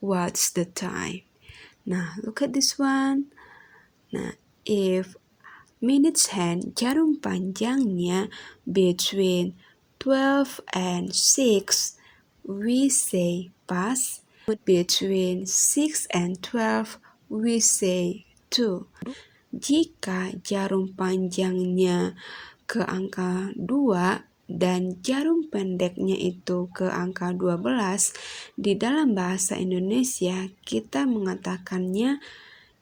What's the time? Nah, look at this one. Nah, if minutes hand jarum panjangnya between 12 and 6, we say past. Between 6 and 12, we say 2. Jika jarum panjangnya ke angka 2 dan jarum pendeknya itu ke angka 12, di dalam bahasa Indonesia kita mengatakannya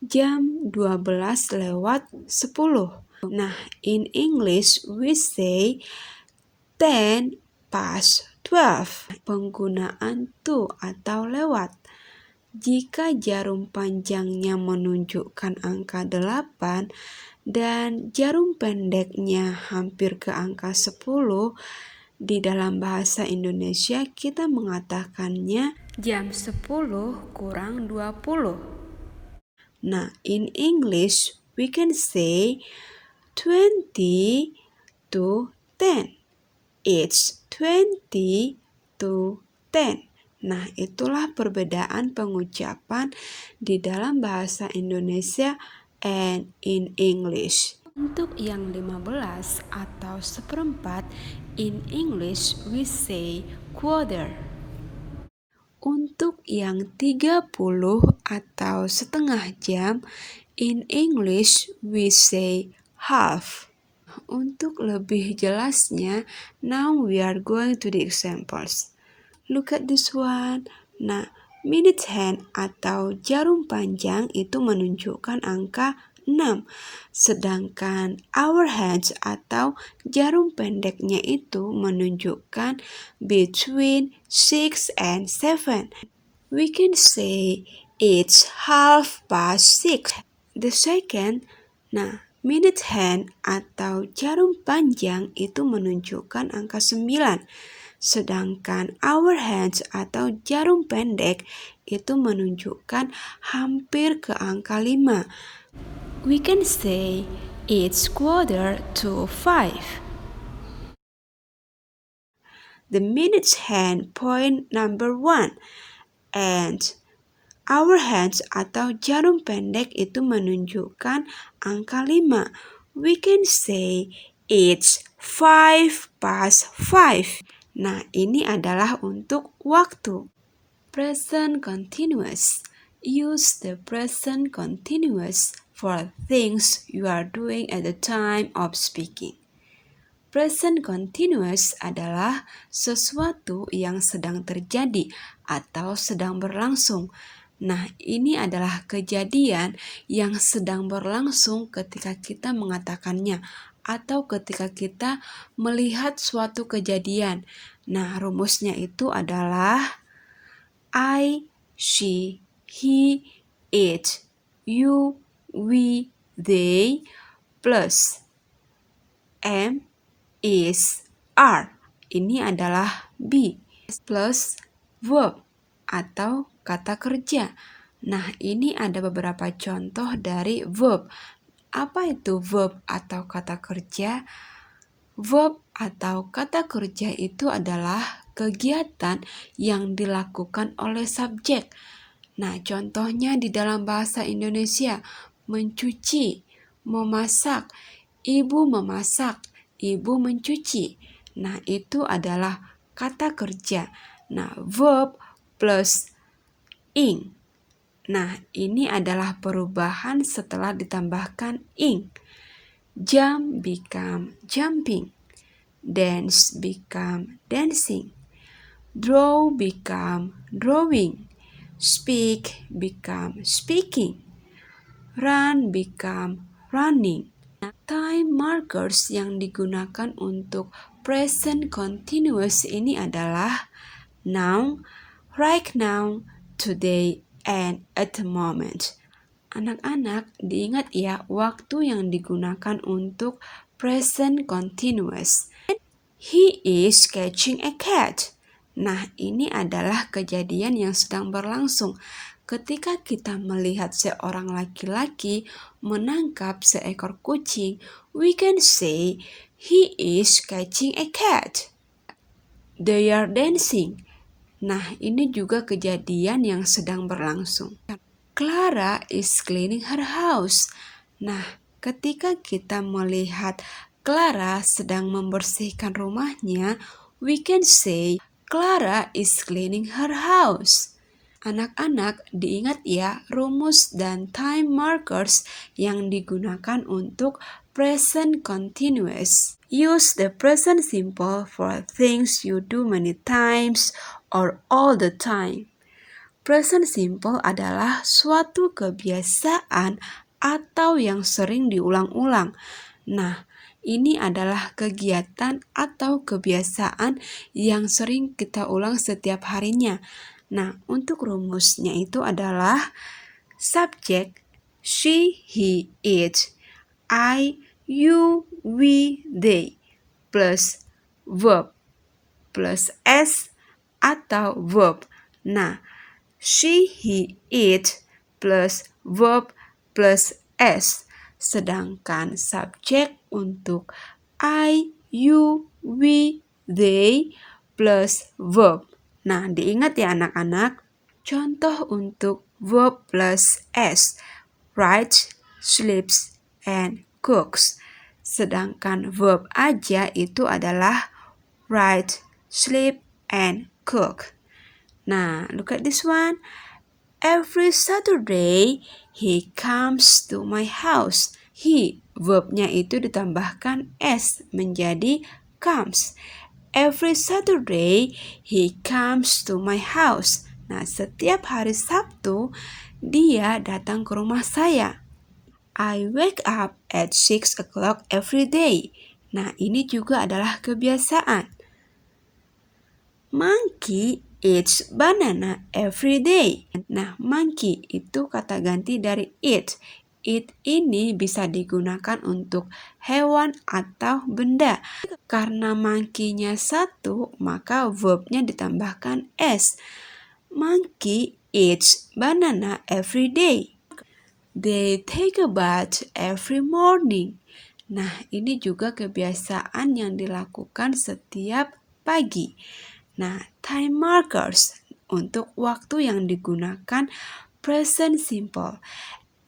jam 12 lewat 10. Nah, in English we say 10 past 12. Penggunaan to atau lewat. Jika jarum panjangnya menunjukkan angka 8 dan jarum pendeknya hampir ke angka 10, di dalam bahasa Indonesia kita mengatakannya jam 10 kurang 20. Nah, in English we can say 20 to 10. It's 20 to 10. Nah, itulah perbedaan pengucapan di dalam bahasa Indonesia and in English. Untuk yang 15 atau seperempat, in English we say quarter. Untuk yang 30 atau setengah jam, in English we say half. Untuk lebih jelasnya, now we are going to the examples. Look at this one. Nah, minute hand atau jarum panjang itu menunjukkan angka 6. Sedangkan hour hands atau jarum pendeknya itu menunjukkan between 6 and 7. We can say it's 6:30. The second, minute hand atau jarum panjang itu menunjukkan angka 9. Sedangkan hour hands atau jarum pendek itu menunjukkan hampir ke angka 5. We can say it's 4:45. The minutes hand point number 1 and hour hands atau jarum pendek itu menunjukkan angka 5. We can say it's 5:05. Nah, ini adalah untuk waktu. Present continuous. Use the present continuous for things you are doing at the time of speaking. Present continuous adalah sesuatu yang sedang terjadi atau sedang berlangsung. Nah, ini adalah kejadian yang sedang berlangsung ketika kita mengatakannya atau ketika kita melihat suatu kejadian. Nah, rumusnya itu adalah I, she, he, it, you, we, they, plus am, is, are. Ini adalah be plus verb atau kata kerja. Nah, ini ada beberapa contoh dari verb. Apa itu verb atau kata kerja? Verb atau kata kerja itu adalah kegiatan yang dilakukan oleh subjek. Nah, contohnya di dalam bahasa Indonesia, mencuci, memasak, ibu memasak, ibu mencuci. Nah, itu adalah kata kerja. Nah, verb plus ing. Nah, ini adalah perubahan setelah ditambahkan ing. Jump become jumping. Dance become dancing. Draw become drawing. Speak become speaking. Run become running. Time markers yang digunakan untuk present continuous ini adalah now, right now, today, and at the moment. Anak-anak, diingat ya waktu yang digunakan untuk present continuous. He is catching a cat. Nah, ini adalah kejadian yang sedang berlangsung. Ketika kita melihat seorang laki-laki menangkap seekor kucing, we can say he is catching a cat. They are dancing. Nah, ini juga kejadian yang sedang berlangsung. Clara is cleaning her house. Nah, ketika kita melihat Clara sedang membersihkan rumahnya, we can say Clara is cleaning her house. Anak-anak, diingat ya rumus dan time markers yang digunakan untuk present continuous. Use the present simple for things you do many times or all the time. Present simple adalah suatu kebiasaan atau yang sering diulang-ulang. Nah, ini adalah kegiatan atau kebiasaan yang sering kita ulang setiap harinya. Nah, untuk rumusnya itu adalah subject she, he, it, I, you, we, they, plus verb, plus s atau verb. Nah, she, he, it, plus verb, plus s. Sedangkan subjek untuk I, you, we, they, plus verb. Nah, diingat ya anak-anak. Contoh untuk verb plus s, writes, sleeps, and cooks. Sedangkan verb aja itu adalah write, sleep, and cook. Nah, look at this one. Every Saturday, he comes to my house. He, verbnya itu ditambahkan s menjadi comes. Every Saturday, he comes to my house. Nah, setiap hari Sabtu, dia datang ke rumah saya. I wake up at 6 o'clock every day. Nah, ini juga adalah kebiasaan. Monkey eats banana every day. Nah, monkey itu kata ganti dari eat. Eat ini bisa digunakan untuk hewan atau benda. Karena monkey-nya satu, maka verbnya ditambahkan s. Monkey eats banana every day. They take a bath every morning. Nah, ini juga kebiasaan yang dilakukan setiap pagi. Nah, time markers untuk waktu yang digunakan present simple.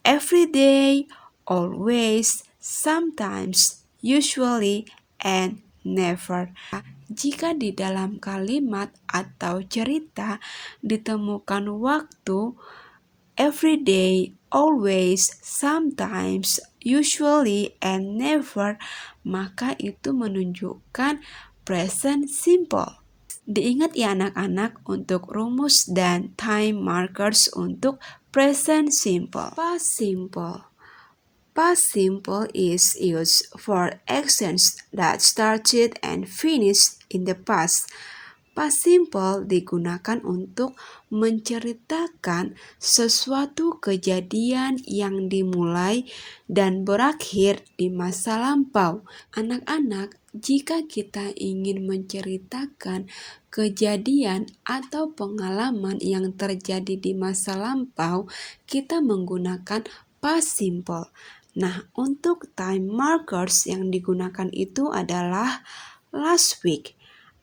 Every day, always, sometimes, usually, and never. Jika di dalam kalimat atau cerita ditemukan waktu every day, always, sometimes, usually, and never, maka itu menunjukkan present simple. Diingat ya anak-anak untuk rumus dan time markers untuk present simple. Past simple. Past simple is used for actions that started and finished in the past. Past simple digunakan untuk menceritakan sesuatu kejadian yang dimulai dan berakhir di masa lampau. Anak-anak, jika kita ingin menceritakan kejadian atau pengalaman yang terjadi di masa lampau, kita menggunakan past simple. Nah, untuk time markers yang digunakan itu adalah last week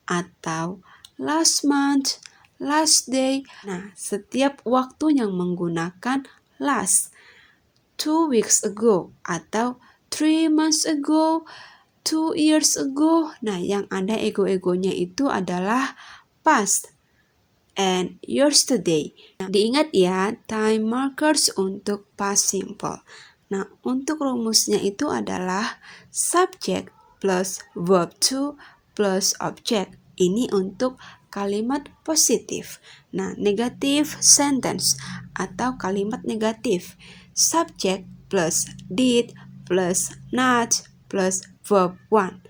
atau last month, last day. Nah, setiap waktu yang menggunakan last. 2 weeks ago atau 3 months ago, 2 years ago. Nah, yang ada ego-egonya itu adalah past and yesterday. Nah, diingat ya, time markers untuk past simple. Nah, untuk rumusnya itu adalah subject plus verb to plus object. Ini untuk kalimat positif. Nah, negative sentence atau kalimat negatif. Subject plus did plus not plus verb one.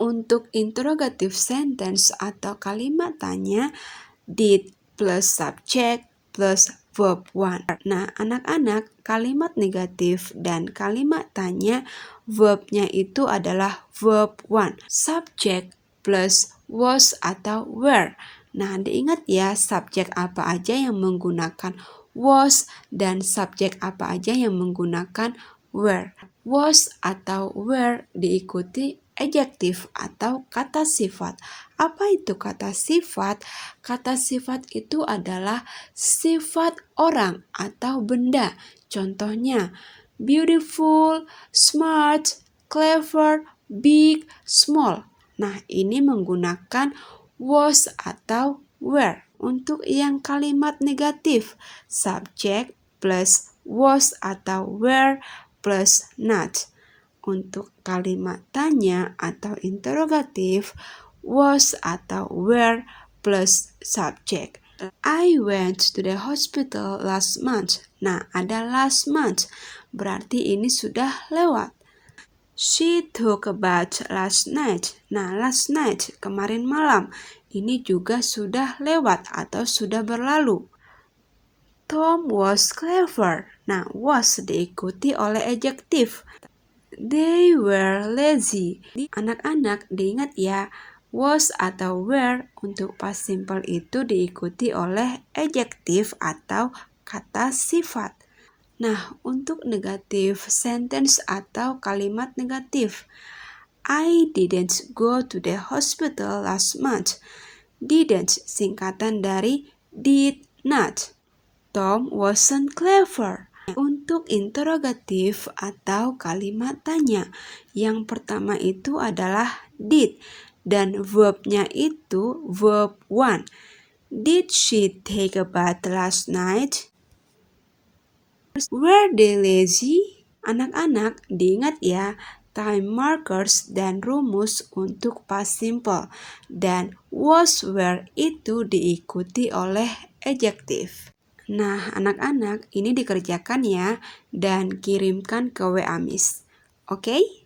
Untuk interrogative sentence atau kalimat tanya, did plus subject plus verb one. Nah, anak-anak, kalimat negatif dan kalimat tanya, verbnya itu adalah verb one. Subject plus was atau were. Nah, diingat ya, subjek apa aja yang menggunakan was dan subjek apa aja yang menggunakan were. Was atau were diikuti adjective atau kata sifat. Apa itu kata sifat? Kata sifat itu adalah sifat orang atau benda. Contohnya, beautiful, smart, clever, big, small. Nah, ini menggunakan was atau were. Untuk yang kalimat negatif, subject plus was atau were plus not. Untuk kalimat tanya atau interrogatif, was atau were plus subject. I went to the hospital last month. Nah, ada last month, berarti ini sudah lewat. She took a bath last night. Nah, last night, kemarin malam, ini juga sudah lewat atau sudah berlalu. Tom was clever. Nah, was diikuti oleh adjektif. They were lazy. Anak-anak, diingat ya, was atau were untuk past simple itu diikuti oleh adjektif atau kata sifat. Nah, untuk negatif sentence atau kalimat negatif, I didn't go to the hospital last month. Didn't singkatan dari did not. Tom wasn't clever. Untuk interrogatif atau kalimat tanya, yang pertama itu adalah did dan verbnya itu verb 1. Did she take a bath last night? Were they lazy? Anak-anak, diingat ya, time markers dan rumus untuk past simple. Dan was, were itu diikuti oleh adjektif. Nah, anak-anak, ini dikerjakan ya dan kirimkan ke WA Miss. Oke?